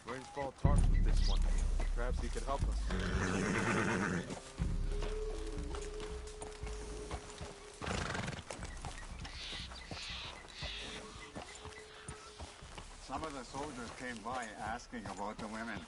Rainfall talks with this one. Perhaps he could help us. Some of the soldiers came by asking about the women.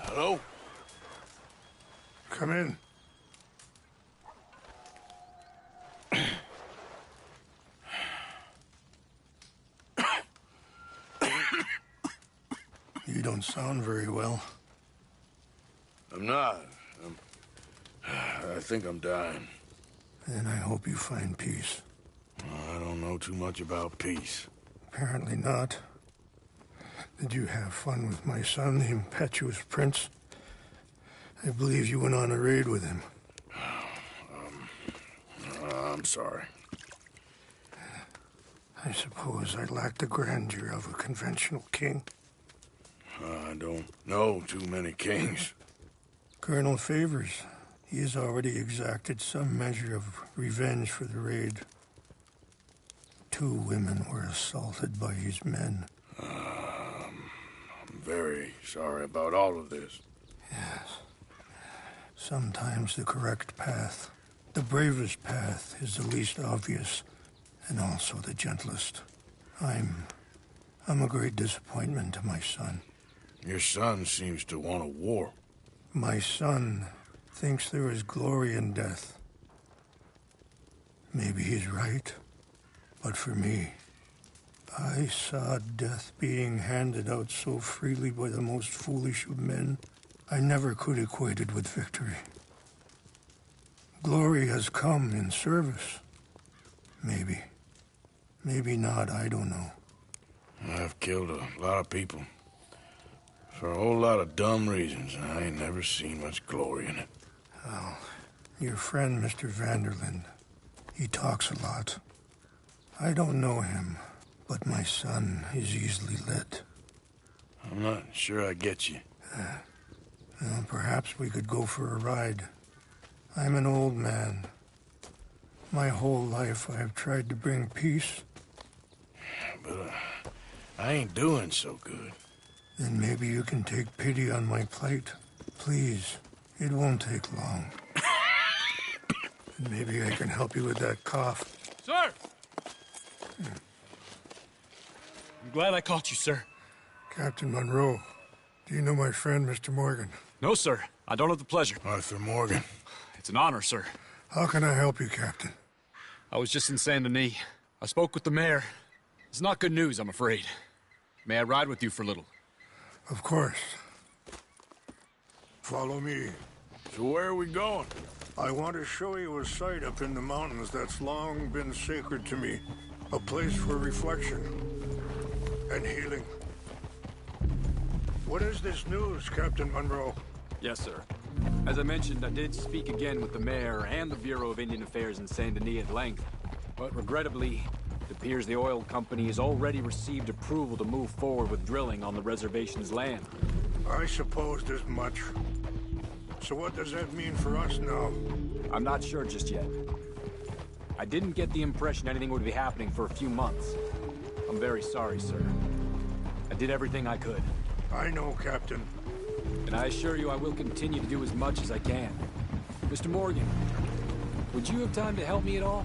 Hello? Come in. You don't sound very well. I'm not. I think I'm dying. Then I hope you find peace. I don't know too much about peace. Apparently not. Did you have fun with my son, the impetuous prince? I believe you went on a raid with him. I'm sorry. I suppose I lack the grandeur of a conventional king. I don't know too many kings. Colonel Favors, he has already exacted some measure of revenge for the raid. 2 women were assaulted by his men. I'm very sorry about all of this. Yes. Sometimes the correct path, the bravest path, is the least obvious, and also the gentlest. I'm a great disappointment to my son. Your son seems to want a war. My son thinks there is glory in death. Maybe he's right, but for me, I saw death being handed out so freely by the most foolish of men, I never could equate it with victory. Glory has come in service. Maybe. Maybe not, I don't know. I've killed a lot of people. For a whole lot of dumb reasons, and I ain't never seen much glory in it. Well, your friend, Mr. Vanderlyn, he talks a lot. I don't know him, but my son is easily led. I'm not sure I get you. Well, perhaps we could go for a ride. I'm an old man. My whole life I have tried to bring peace. But I ain't doing so good. Then maybe you can take pity on my plight. Please, it won't take long. And maybe I can help you with that cough. Sir! I'm glad I caught you, sir. Captain Monroe, do you know my friend, Mr. Morgan? No, sir. I don't have the pleasure. Arthur Morgan. It's an honor, sir. How can I help you, Captain? I was just in Saint Denis. I spoke with the mayor. It's not good news, I'm afraid. May I ride with you for a little? Of course. Follow me. So where are we going? I want to show you a site up in the mountains that's long been sacred to me. A place for reflection and healing. What is this news, Captain Monroe? Yes, sir. As I mentioned, I did speak again with the mayor and the Bureau of Indian Affairs in Saint Denis at length. But regrettably, it appears the oil company has already received approval to move forward with drilling on the reservation's land. I supposed as much. So what does that mean for us now? I'm not sure just yet. I didn't get the impression anything would be happening for a few months. I'm very sorry, sir. I did everything I could. I know, Captain. And I assure you I will continue to do as much as I can. Mr. Morgan, would you have time to help me at all?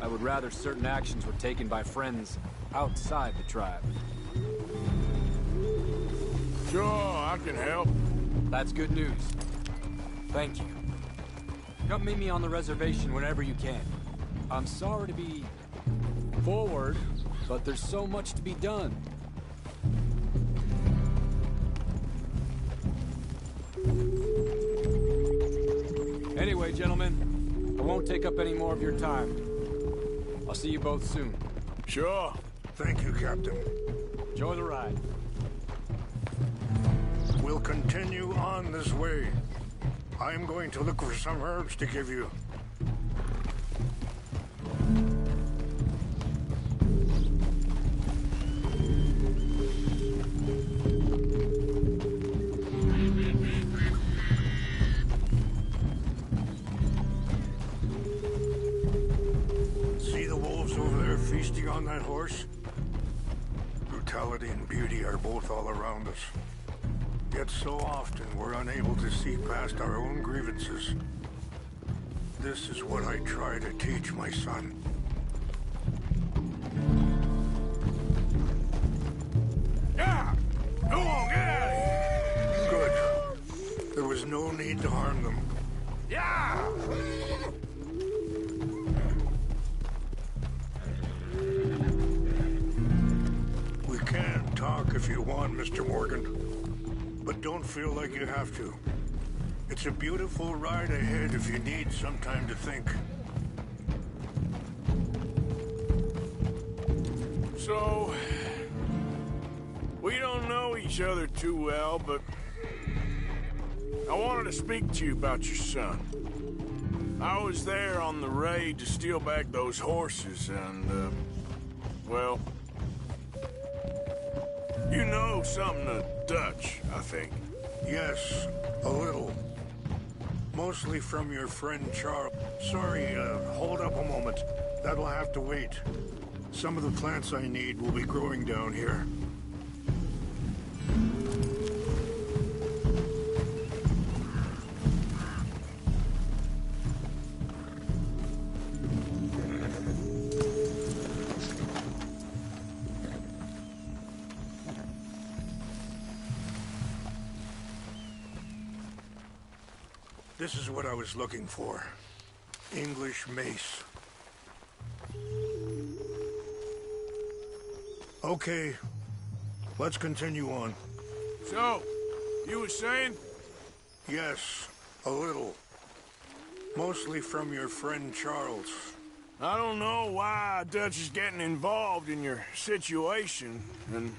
I would rather certain actions were taken by friends outside the tribe. Sure, I can help. That's good news. Thank you. Come meet me on the reservation whenever you can. I'm sorry to be forward, but there's so much to be done. Anyway, gentlemen, I won't take up any more of your time. I'll see you both soon. Sure. Thank you, Captain. Enjoy the ride. We'll continue on this way. I'm going to look for some herbs to give you. on that horse? Brutality and beauty are both all around us. Yet so often we're unable to see past our own grievances. This is what I try to teach my son. Yeah! Go on, get out of here! Good. There was no need to harm them. Yeah! We can talk if you want, Mr. Morgan. But don't feel like you have to. It's a beautiful ride ahead if you need some time to think. So, we don't know each other too well, but I wanted to speak to you about your son. I was there on the raid to steal back those horses, and, well, you know something of Dutch, I think. Yes, a little. Mostly from your friend Charles. Sorry, hold up a moment. That'll have to wait. Some of the plants I need will be growing down here. This is what I was looking for. English mace. Okay, let's continue on. So, you were saying? Yes, a little. Mostly from your friend Charles. I don't know why Dutch is getting involved in your situation, and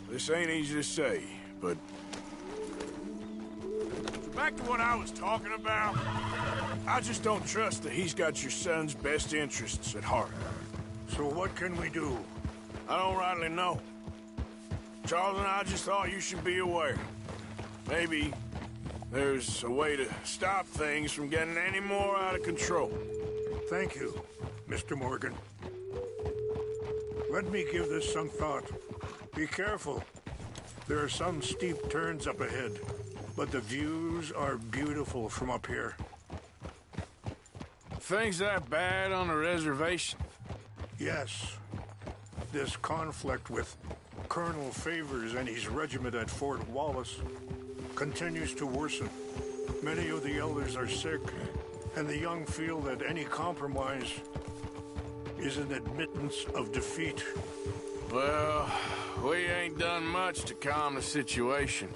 this ain't easy to say, but back to what I was talking about, I just don't trust that he's got your son's best interests at heart. So what can we do? I don't rightly know. Charles and I just thought you should be aware. Maybe there's a way to stop things from getting any more out of control. Thank you, Mr. Morgan. Let me give this some thought. Be careful. There are some steep turns up ahead, but the views are beautiful from up here. Things that bad on the reservation? Yes. This conflict with Colonel Favors and his regiment at Fort Wallace continues to worsen. Many of the elders are sick, and the young feel that any compromise is an admittance of defeat. Well, we ain't done much to calm the situation.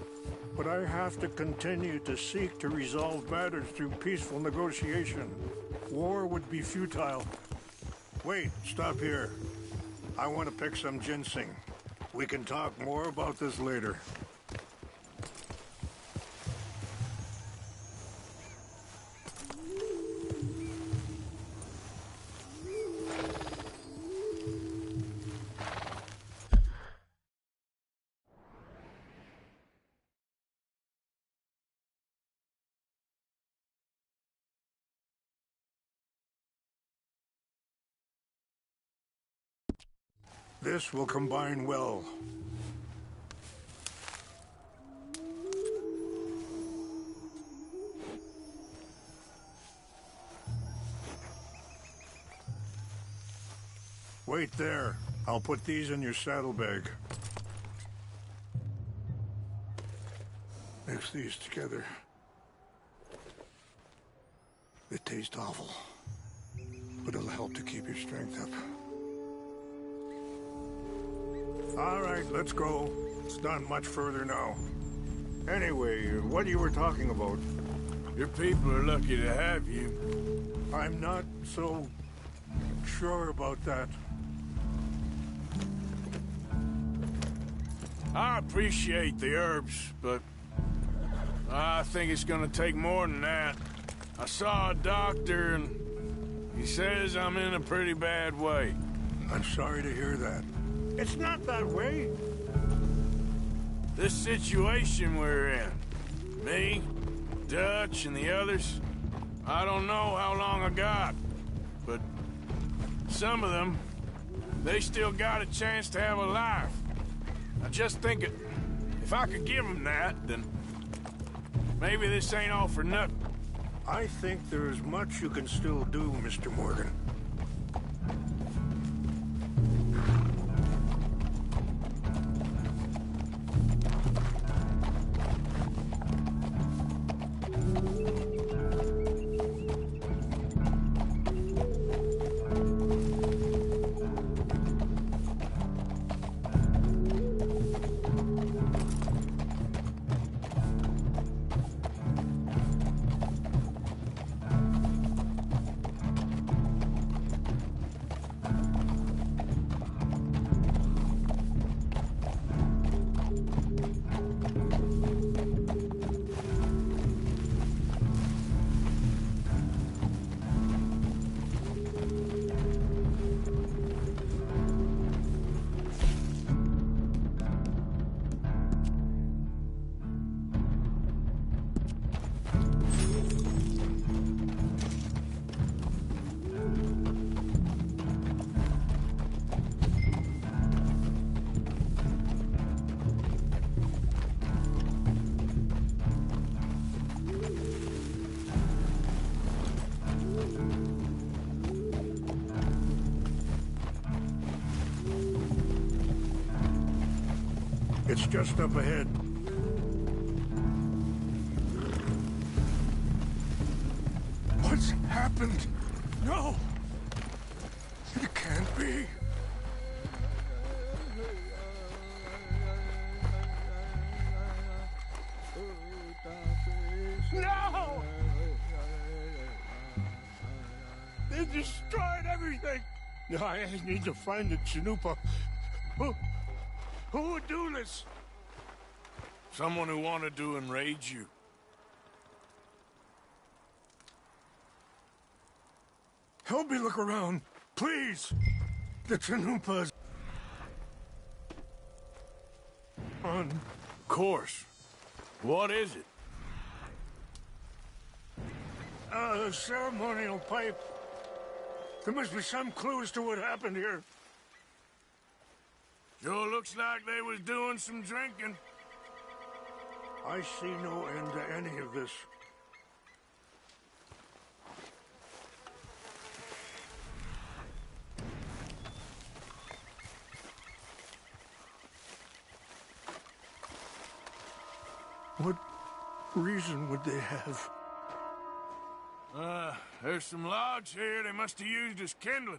But I have to continue to seek to resolve matters through peaceful negotiation. War would be futile. Wait, stop here. I want to pick some ginseng. We can talk more about this later. This will combine well. Wait there. I'll put these in your saddlebag. Mix these together. They taste awful, but it'll help to keep your strength up. All right, let's go. It's not much further now. Anyway, what you were talking about? Your people are lucky to have you. I'm not so sure about that. I appreciate the herbs, but I think it's gonna take more than that. I saw a doctor, and he says I'm in a pretty bad way. I'm sorry to hear that. It's not that way. This situation we're in, me, Dutch, and the others, I don't know how long I got, but Some of them, they still got a chance to have a life. I just think if I could give them that, then maybe this ain't all for nothing. I think there is much you can still do, Mr. Morgan. It's just up ahead. What's happened? No! It can't be. No! They destroyed everything! I need to find the Chanupa. Who would do this? Someone who wanted to enrage you. Help me look around, please. The Chanupas. Of course. What is it? A ceremonial pipe. There must be some clue as to what happened here. Sure looks like they was doing some drinking. I see no end to any of this. What reason would they have? There's some logs here they must have used as kindling.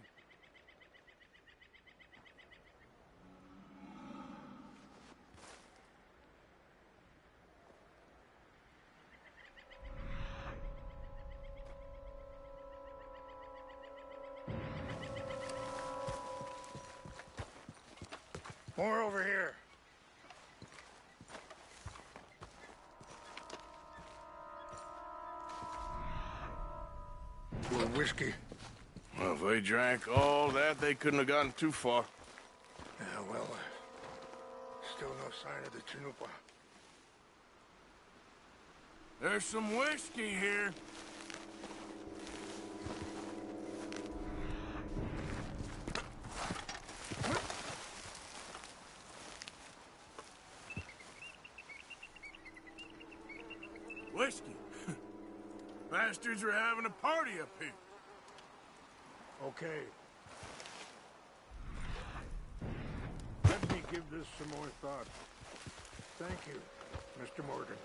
More over here. More whiskey. Well, if they drank all that, they couldn't have gotten too far. Yeah, well, still no sign of the Chanupa. There's some whiskey here. Whiskey? Bastards are having a party up here. Okay. Let me give this some more thought. Thank you, Mr. Morgan.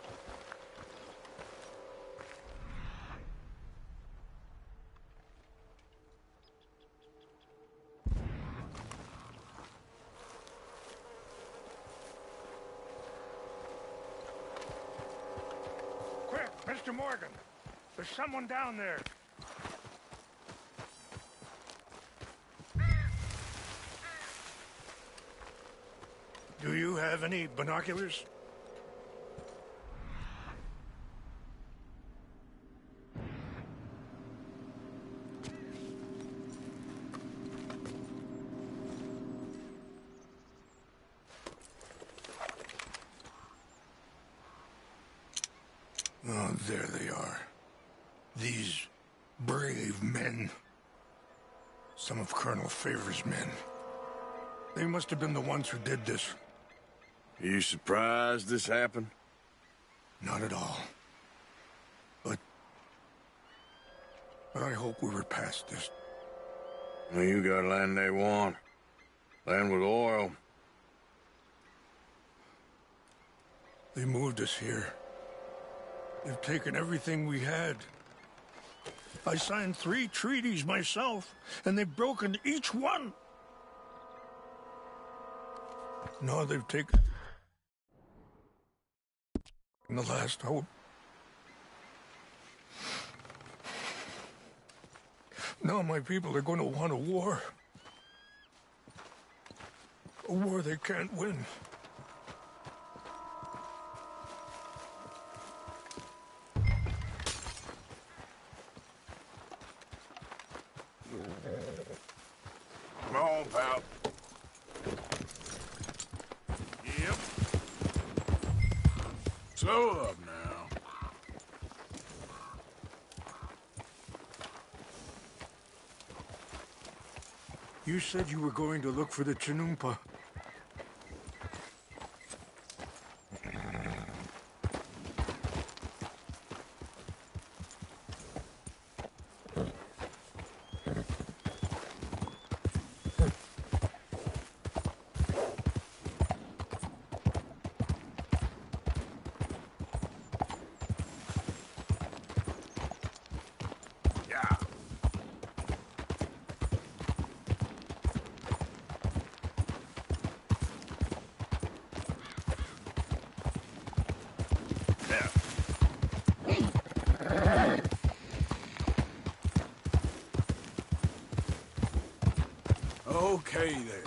Quick, Mr. Morgan. There's someone down there. Do you have any binoculars? Oh, there they are. These brave men. Some of Colonel Favor's men. They must have been the ones who did this. You surprised this happened? Not at all. But I hope we were past this. Well, you got land they want. Land with oil. They moved us here. They've taken everything we had. I signed 3 treaties myself, and they've broken each one. Now they've taken the last hope. Now my people are going to want a war. A war they can't win. Come on, pal. Yep. Slow up now. You said you were going to look for the Chinumpa. Okay there.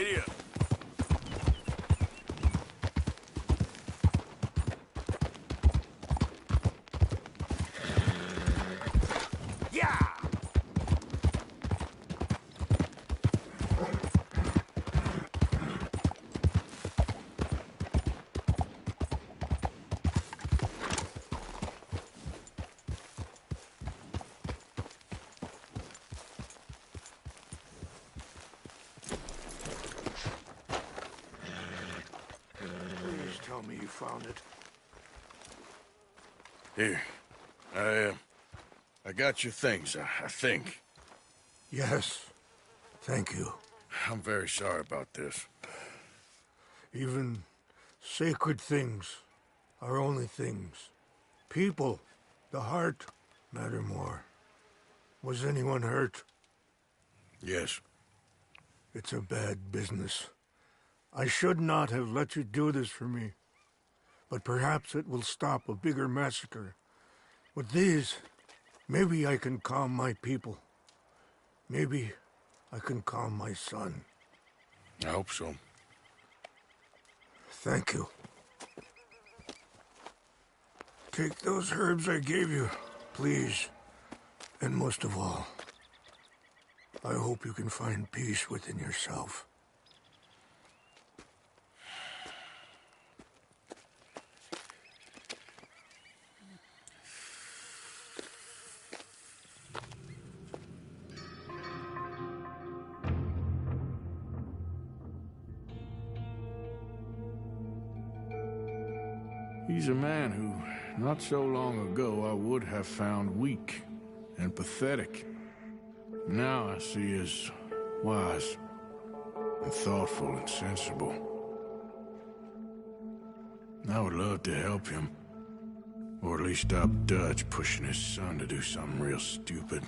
Giddy up. Yeah! Please tell me you found it. Here. I got your things, I think. Yes. Thank you. I'm very sorry about this. Even sacred things are only things. People, the heart, matter more. Was anyone hurt? Yes. It's a bad business. I should not have let you do this for me. But perhaps it will stop a bigger massacre. With these, maybe I can calm my people. Maybe I can calm my son. I hope so. Thank you. Take those herbs I gave you, please. And most of all, I hope you can find peace within yourself. He's a man who, not so long ago, I would have found weak and pathetic. Now I see as wise and thoughtful and sensible. I would love to help him, or at least stop Dutch pushing his son to do something real stupid.